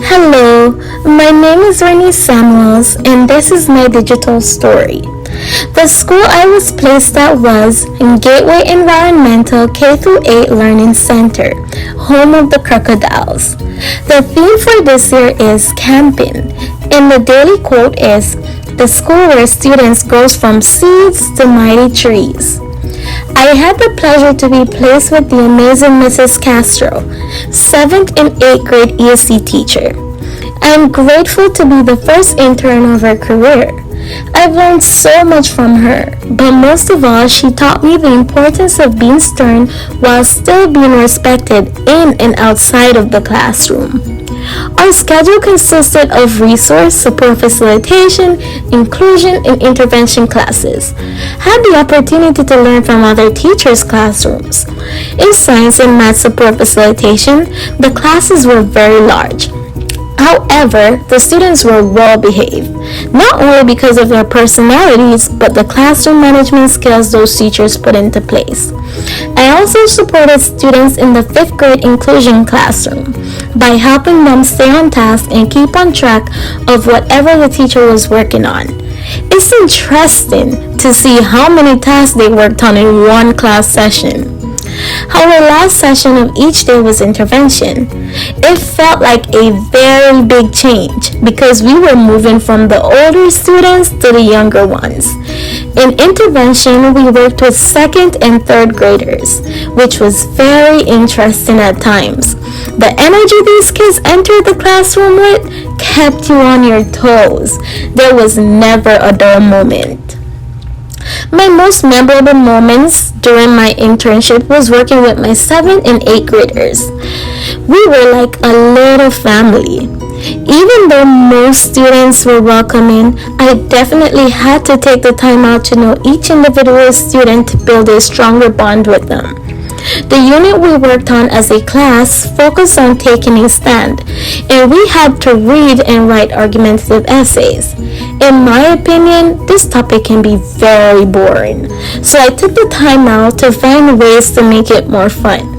Hello, my name is Renee Samuels, and this is my digital story. The school I was placed at was Gateway Environmental K-8 Learning Center, home of the crocodiles. The theme for this year is camping, and the daily quote is, "The school where students grows from seeds to mighty trees." I had the pleasure to be placed with the amazing Mrs. Castro, 7th and 8th grade ESC teacher. I am grateful to be the first intern of her career. I've learned so much from her, but most of all, she taught me the importance of being stern while still being respected in and outside of the classroom. Our schedule consisted of resource, support facilitation, inclusion, and intervention classes. Had the opportunity to learn from other teachers' classrooms. In science and math support facilitation, the classes were very large. However, the students were well behaved, not only because of their personalities, but the classroom management skills those teachers put into place. I also supported students in the 5th grade inclusion classroom by helping them stay on task and keep on track of whatever the teacher was working on. It's interesting to see how many tasks they worked on in one class session. Our last session of each day was intervention. It felt like a very big change because we were moving from the older students to the younger ones. In intervention, we worked with 2nd and 3rd graders, which was very interesting at times. The energy these kids entered the classroom with kept you on your toes. There was never a dull moment. My most memorable moments during my internship was working with my 7th and 8th graders. We were like a little family. Even though most students were welcoming, I definitely had to take the time out to know each individual student to build a stronger bond with them. The unit we worked on as a class focused on taking a stand, and we had to read and write argumentative essays. In my opinion, this topic can be very boring, so I took the time out to find ways to make it more fun.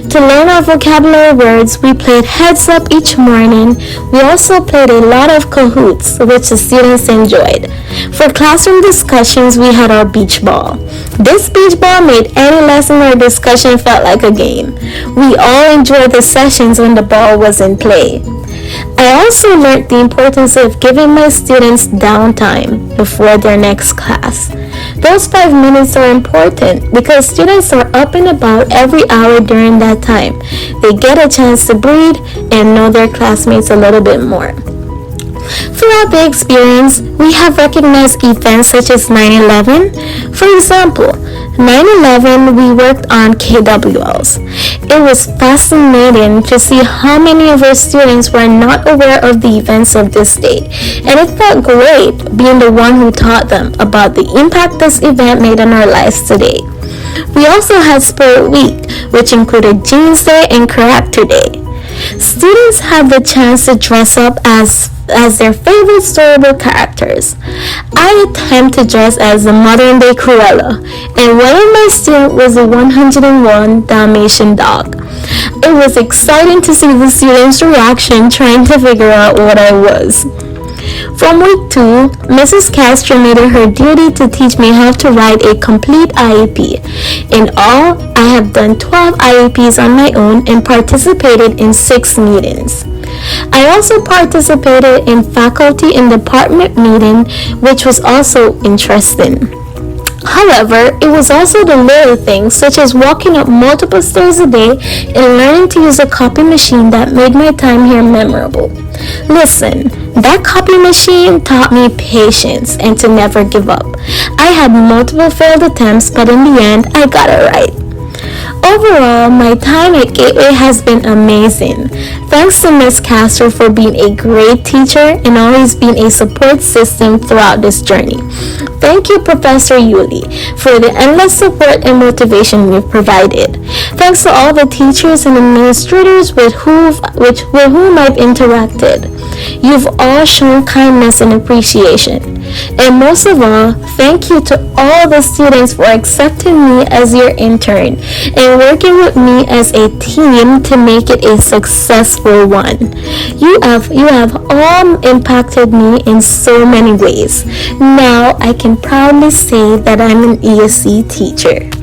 To learn our vocabulary words, we played heads up each morning. We also played a lot of cahoots, which the students enjoyed. For classroom discussions, we had our beach ball. This beach ball made any lesson or discussion felt like a game. We all enjoyed the sessions when the ball was in play. I also learned the importance of giving my students downtime before their next class. Those 5 minutes are important because students are up and about every hour during that time. They get a chance to breathe and know their classmates a little bit more. Throughout the experience, we have recognized events such as 9/11. For example, 9/11, we worked on KWLs. It was fascinating to see how many of our students were not aware of the events of this date, and it felt great being the one who taught them about the impact this event made on our lives today. We also had Spirit Week, which included Jeans Day and Character Day. Students had the chance to dress up as their favorite storybook characters. I attempt to dress as the modern-day Cruella, and one of my students was a 101 Dalmatian dog. It was exciting to see the students' reaction trying to figure out what I was. From week 2, Mrs. Castro made it her duty to teach me how to write a complete IEP. In all, I have done 12 IEPs on my own and participated in 6 meetings. I also participated in faculty and department meeting, which was also interesting. However, it was also the little things, such as walking up multiple stairs a day and learning to use a copy machine that made my time here memorable. Listen, that copy machine taught me patience and to never give up. I had multiple failed attempts, but in the end, I got it right. Overall, my time at Gateway has been amazing. Thanks to Ms. Castro for being a great teacher and always being a support system throughout this journey. Thank you, Professor Yuli, for the endless support and motivation you've provided. Thanks to all the teachers and administrators with whom I've interacted. You've all shown kindness and appreciation. And most of all, thank you to all the students for accepting me as your intern and working with me as a team to make it a successful for one. You have all impacted me in so many ways. Now I can proudly say that I'm an ESC teacher.